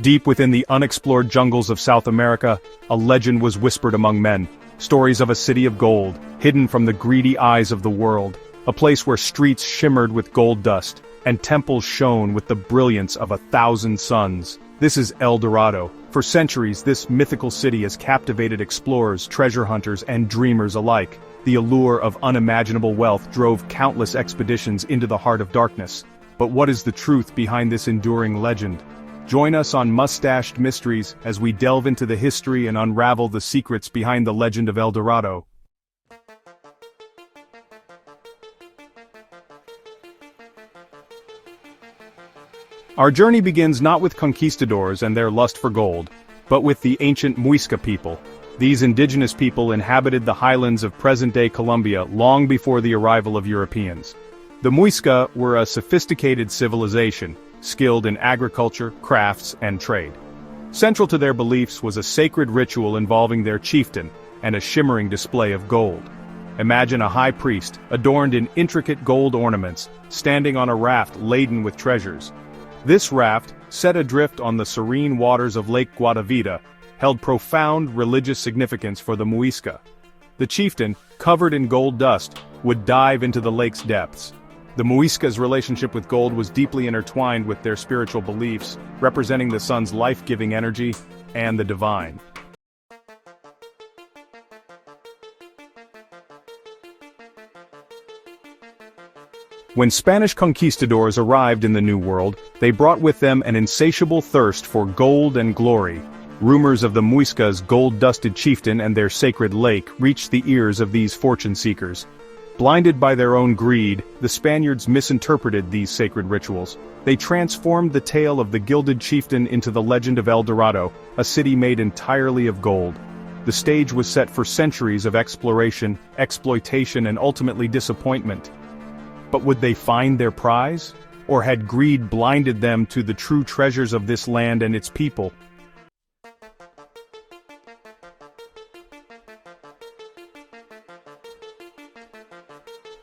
Deep within the unexplored jungles of South America, a legend was whispered among men. Stories of a city of gold, hidden from the greedy eyes of the world. A place where streets shimmered with gold dust, and temples shone with the brilliance of 1,000 suns. This is El Dorado. For centuries, this mythical city has captivated explorers, treasure hunters, and dreamers alike. The allure of unimaginable wealth drove countless expeditions into the heart of darkness. But what is the truth behind this enduring legend? Join us on Mustached Mysteries as we delve into the history and unravel the secrets behind the legend of El Dorado. Our journey begins not with conquistadors and their lust for gold, but with the ancient Muisca people. These indigenous people inhabited the highlands of present-day Colombia long before the arrival of Europeans. The Muisca were a sophisticated civilization, skilled in agriculture, crafts, and trade. Central to their beliefs was a sacred ritual involving their chieftain, and a shimmering display of gold. Imagine a high priest, adorned in intricate gold ornaments, standing on a raft laden with treasures. This raft, set adrift on the serene waters of Lake Guatavita, held profound religious significance for the Muisca. The chieftain, covered in gold dust, would dive into the lake's depths. The Muisca's relationship with gold was deeply intertwined with their spiritual beliefs, representing the sun's life-giving energy and the divine. When Spanish conquistadors arrived in the New World, they brought with them an insatiable thirst for gold and glory. Rumors of the Muisca's gold-dusted chieftain and their sacred lake reached the ears of these fortune-seekers. Blinded by their own greed, the Spaniards misinterpreted these sacred rituals. They transformed the tale of the gilded chieftain into the legend of El Dorado, a city made entirely of gold. The stage was set for centuries of exploration, exploitation, and ultimately disappointment. But would they find their prize? Or had greed blinded them to the true treasures of this land and its people?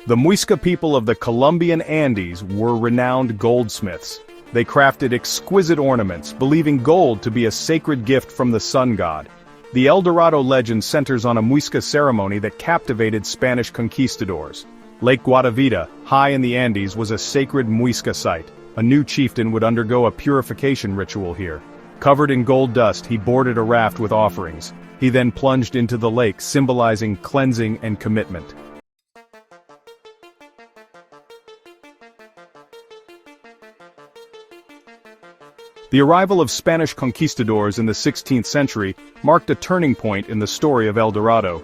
The Muisca people of the Colombian Andes were renowned goldsmiths. They crafted exquisite ornaments, believing gold to be a sacred gift from the sun god. The El Dorado legend centers on a Muisca ceremony that captivated Spanish conquistadors. Lake Guatavita, high in the Andes, was a sacred Muisca site. A new chieftain would undergo a purification ritual here. Covered in gold dust, he boarded a raft with offerings. He then plunged into the lake, symbolizing cleansing and commitment. The arrival of Spanish conquistadors in the 16th century marked a turning point in the story of El Dorado.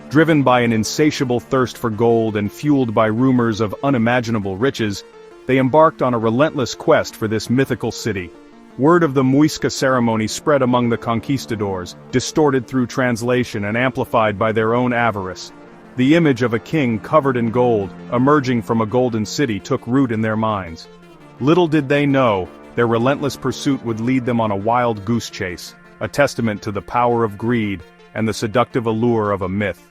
Driven by an insatiable thirst for gold and fueled by rumors of unimaginable riches, they embarked on a relentless quest for this mythical city. Word of the Muisca ceremony spread among the conquistadors, distorted through translation and amplified by their own avarice. The image of a king covered in gold, emerging from a golden city, took root in their minds. Little did they know, their relentless pursuit would lead them on a wild goose chase, a testament to the power of greed and the seductive allure of a myth.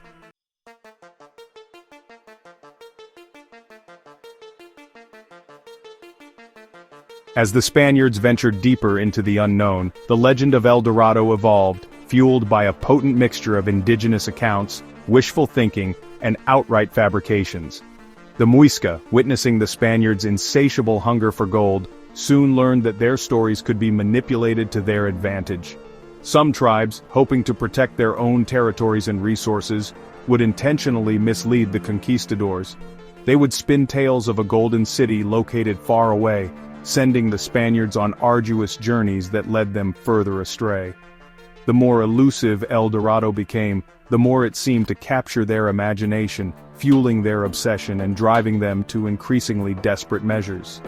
As the Spaniards ventured deeper into the unknown, the legend of El Dorado evolved, fueled by a potent mixture of indigenous accounts, wishful thinking, and outright fabrications. The Muisca, witnessing the Spaniards' insatiable hunger for gold, soon learned that their stories could be manipulated to their advantage. Some tribes, hoping to protect their own territories and resources, would intentionally mislead the conquistadors. They would spin tales of a golden city located far away, sending the Spaniards on arduous journeys that led them further astray. The more elusive El Dorado became, the more it seemed to capture their imagination, fueling their obsession and driving them to increasingly desperate measures.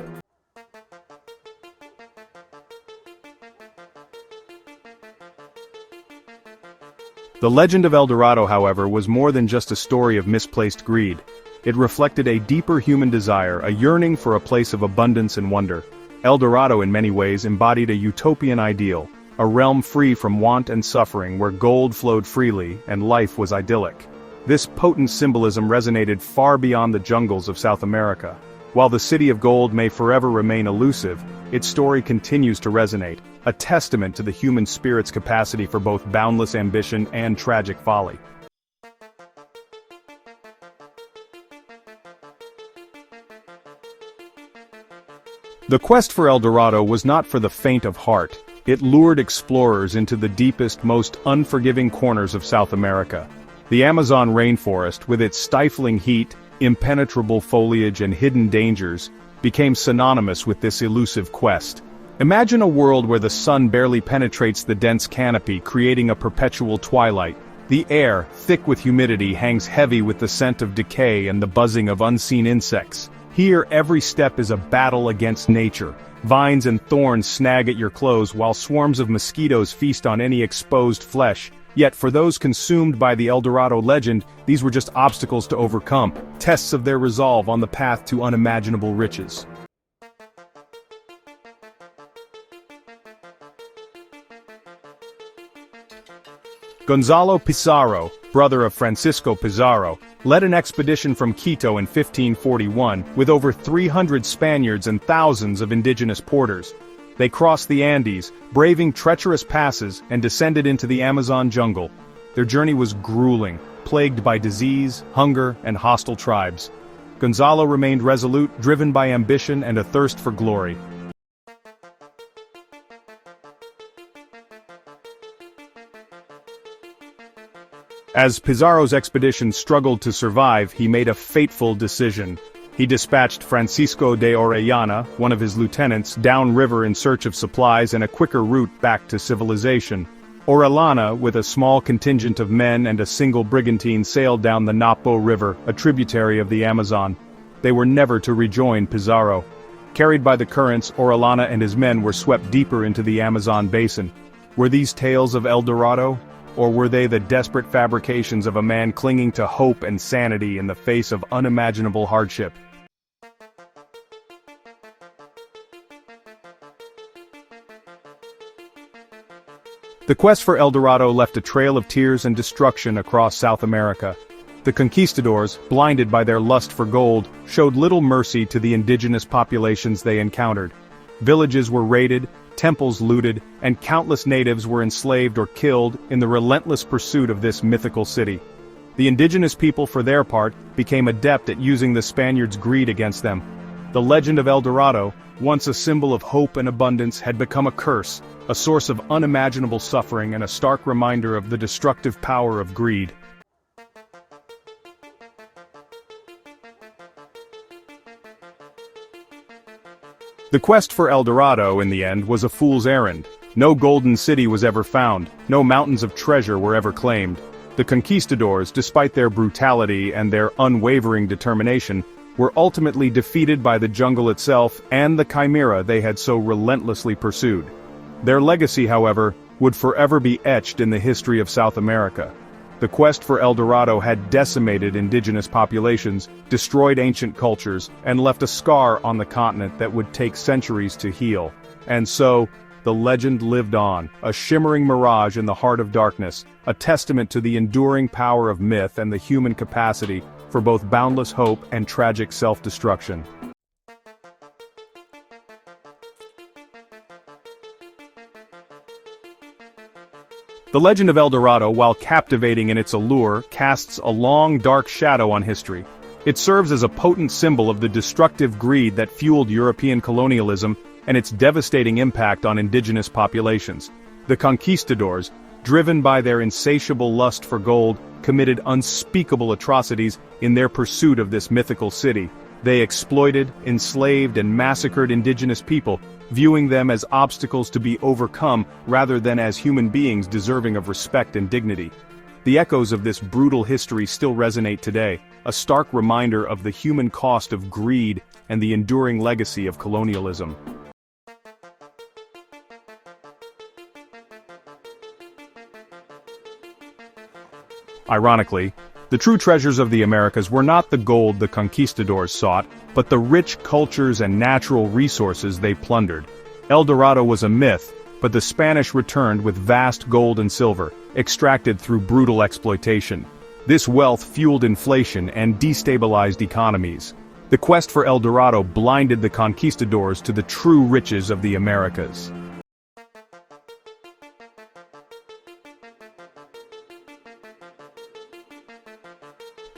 The legend of El Dorado, however, was more than just a story of misplaced greed. It reflected a deeper human desire, a yearning for a place of abundance and wonder. El Dorado in many ways embodied a utopian ideal, a realm free from want and suffering where gold flowed freely and life was idyllic. This potent symbolism resonated far beyond the jungles of South America. While the city of gold may forever remain elusive, its story continues to resonate, a testament to the human spirit's capacity for both boundless ambition and tragic folly. The quest for El Dorado was not for the faint of heart. It lured explorers into the deepest, most unforgiving corners of South America. The Amazon rainforest, with its stifling heat, impenetrable foliage and hidden dangers, became synonymous with this elusive quest. Imagine a world where the sun barely penetrates the dense canopy, creating a perpetual twilight. The air, thick with humidity, hangs heavy with the scent of decay and the buzzing of unseen insects. Here, every step is a battle against nature. Vines and thorns snag at your clothes while swarms of mosquitoes feast on any exposed flesh. Yet for those consumed by the El Dorado legend, these were just obstacles to overcome, tests of their resolve on the path to unimaginable riches. Gonzalo Pizarro, brother of Francisco Pizarro, led an expedition from Quito in 1541 with over 300 Spaniards and thousands of indigenous porters. They crossed the Andes, braving treacherous passes, and descended into the Amazon jungle. Their journey was grueling, plagued by disease, hunger, and hostile tribes. Gonzalo remained resolute, driven by ambition and a thirst for glory. As Pizarro's expedition struggled to survive, he made a fateful decision. He dispatched Francisco de Orellana, one of his lieutenants, downriver in search of supplies and a quicker route back to civilization. Orellana, with a small contingent of men and a single brigantine, sailed down the Napo River, a tributary of the Amazon. They were never to rejoin Pizarro. Carried by the currents, Orellana and his men were swept deeper into the Amazon basin. Were these tales of El Dorado? Or were they the desperate fabrications of a man clinging to hope and sanity in the face of unimaginable hardship? The quest for El Dorado left a trail of tears and destruction across South America. The conquistadors, blinded by their lust for gold, showed little mercy to the indigenous populations they encountered. Villages were raided, temples looted, and countless natives were enslaved or killed in the relentless pursuit of this mythical city. The indigenous people, for their part, became adept at using the Spaniards' greed against them. The legend of El Dorado, once a symbol of hope and abundance, had become a curse, a source of unimaginable suffering and a stark reminder of the destructive power of greed. The quest for El Dorado, in the end, was a fool's errand. No golden city was ever found, no mountains of treasure were ever claimed. The conquistadors, despite their brutality and their unwavering determination, were ultimately defeated by the jungle itself and the chimera they had so relentlessly pursued. Their legacy, however, would forever be etched in the history of South America. The quest for El Dorado had decimated indigenous populations, destroyed ancient cultures, and left a scar on the continent that would take centuries to heal. And so, the legend lived on, a shimmering mirage in the heart of darkness, a testament to the enduring power of myth and the human capacity for both boundless hope and tragic self-destruction. The legend of El Dorado, while captivating in its allure, casts a long, dark shadow on history. It serves as a potent symbol of the destructive greed that fueled European colonialism and its devastating impact on indigenous populations. The conquistadors, driven by their insatiable lust for gold, committed unspeakable atrocities in their pursuit of this mythical city. They exploited, enslaved, and massacred indigenous people, viewing them as obstacles to be overcome rather than as human beings deserving of respect and dignity. The echoes of this brutal history still resonate today, a stark reminder of the human cost of greed and the enduring legacy of colonialism. Ironically, the true treasures of the Americas were not the gold the conquistadors sought, but the rich cultures and natural resources they plundered. El Dorado was a myth, but the Spanish returned with vast gold and silver, extracted through brutal exploitation. This wealth fueled inflation and destabilized economies. The quest for El Dorado blinded the conquistadors to the true riches of the Americas.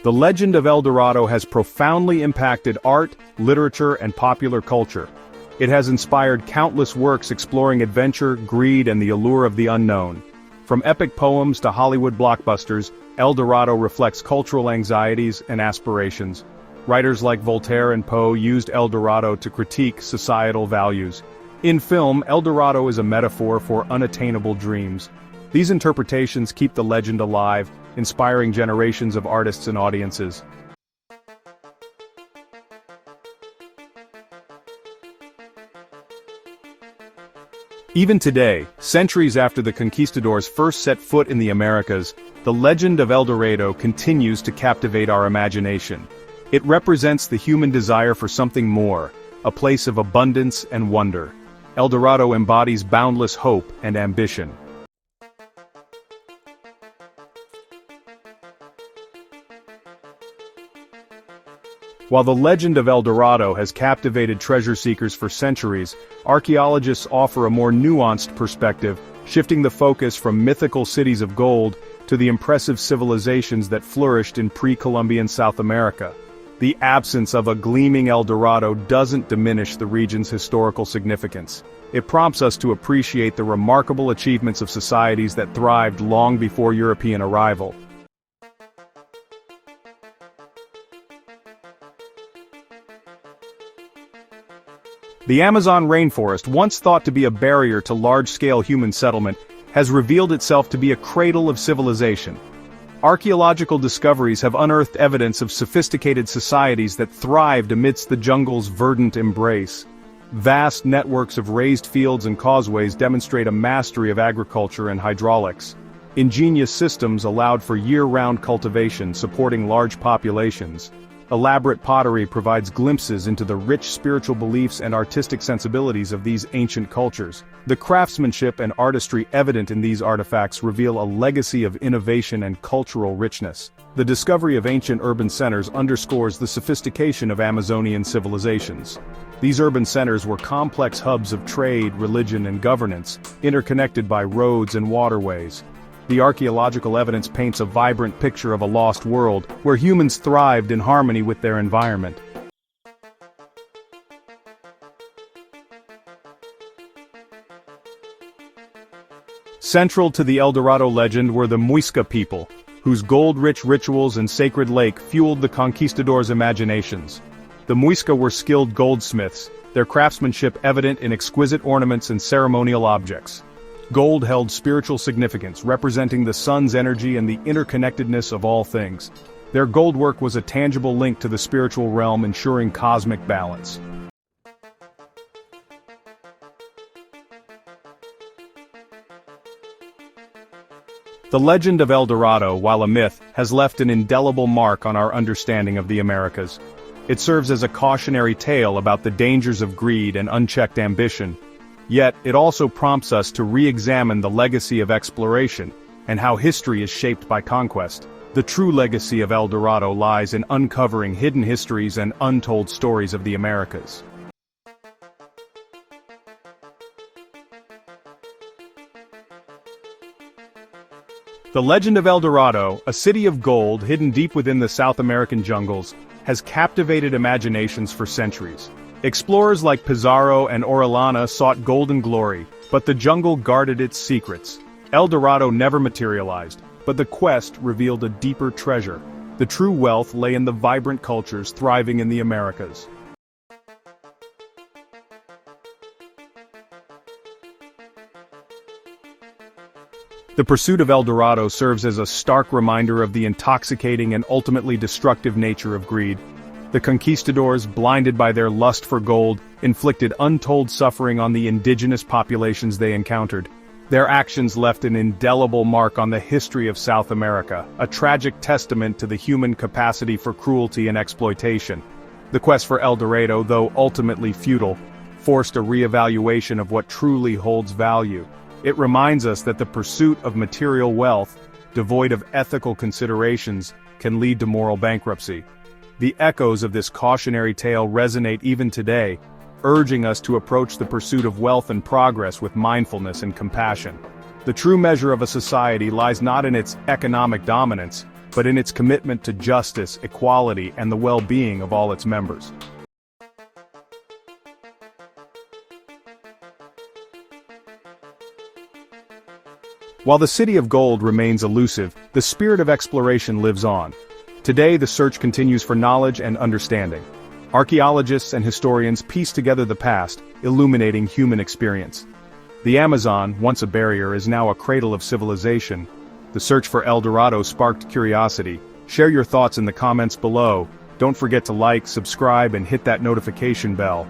The legend of El Dorado has profoundly impacted art, literature, and popular culture. It has inspired countless works exploring adventure, greed, and the allure of the unknown. From epic poems to Hollywood blockbusters, El Dorado reflects cultural anxieties and aspirations. Writers like Voltaire and Poe used El Dorado to critique societal values. In film, El Dorado is a metaphor for unattainable dreams. These interpretations keep the legend alive, inspiring generations of artists and audiences. Even today, centuries after the conquistadors first set foot in the Americas, the legend of El Dorado continues to captivate our imagination. It represents the human desire for something more, a place of abundance and wonder. El Dorado embodies boundless hope and ambition. While the legend of El Dorado has captivated treasure seekers for centuries, archaeologists offer a more nuanced perspective, shifting the focus from mythical cities of gold to the impressive civilizations that flourished in pre-Columbian South America. The absence of a gleaming El Dorado doesn't diminish the region's historical significance. It prompts us to appreciate the remarkable achievements of societies that thrived long before European arrival. The Amazon rainforest, once thought to be a barrier to large-scale human settlement, has revealed itself to be a cradle of civilization. Archaeological discoveries have unearthed evidence of sophisticated societies that thrived amidst the jungle's verdant embrace. Vast networks of raised fields and causeways demonstrate a mastery of agriculture and hydraulics. Ingenious systems allowed for year-round cultivation, supporting large populations. Elaborate pottery provides glimpses into the rich spiritual beliefs and artistic sensibilities of these ancient cultures. The craftsmanship and artistry evident in these artifacts reveal a legacy of innovation and cultural richness. The discovery of ancient urban centers underscores the sophistication of Amazonian civilizations. These urban centers were complex hubs of trade, religion, and governance, interconnected by roads and waterways. The archaeological evidence paints a vibrant picture of a lost world, where humans thrived in harmony with their environment. Central to the El Dorado legend were the Muisca people, whose gold-rich rituals and sacred lake fueled the conquistadors' imaginations. The Muisca were skilled goldsmiths, their craftsmanship evident in exquisite ornaments and ceremonial objects. Gold held spiritual significance, representing the sun's energy and the interconnectedness of all things. Their goldwork was a tangible link to the spiritual realm, ensuring cosmic balance. The legend of El Dorado, while a myth, has left an indelible mark on our understanding of the Americas. It serves as a cautionary tale about the dangers of greed and unchecked ambition. Yet, it also prompts us to re-examine the legacy of exploration, and how history is shaped by conquest. The true legacy of El Dorado lies in uncovering hidden histories and untold stories of the Americas. The legend of El Dorado, a city of gold hidden deep within the South American jungles, has captivated imaginations for centuries. Explorers like Pizarro and Orellana sought golden glory, but the jungle guarded its secrets. El Dorado never materialized, but the quest revealed a deeper treasure. The true wealth lay in the vibrant cultures thriving in the Americas. The pursuit of El Dorado serves as a stark reminder of the intoxicating and ultimately destructive nature of greed. The conquistadors, blinded by their lust for gold, inflicted untold suffering on the indigenous populations they encountered. Their actions left an indelible mark on the history of South America, a tragic testament to the human capacity for cruelty and exploitation. The quest for El Dorado, though ultimately futile, forced a re-evaluation of what truly holds value. It reminds us that the pursuit of material wealth, devoid of ethical considerations, can lead to moral bankruptcy. The echoes of this cautionary tale resonate even today, urging us to approach the pursuit of wealth and progress with mindfulness and compassion. The true measure of a society lies not in its economic dominance, but in its commitment to justice, equality, and the well-being of all its members. While the City of Gold remains elusive, the spirit of exploration lives on. Today the search continues for knowledge and understanding. Archaeologists and historians piece together the past, illuminating human experience. The Amazon, once a barrier, is now a cradle of civilization. The search for El Dorado sparked curiosity. Share your thoughts in the comments below. Don't forget to like, subscribe, and hit that notification bell.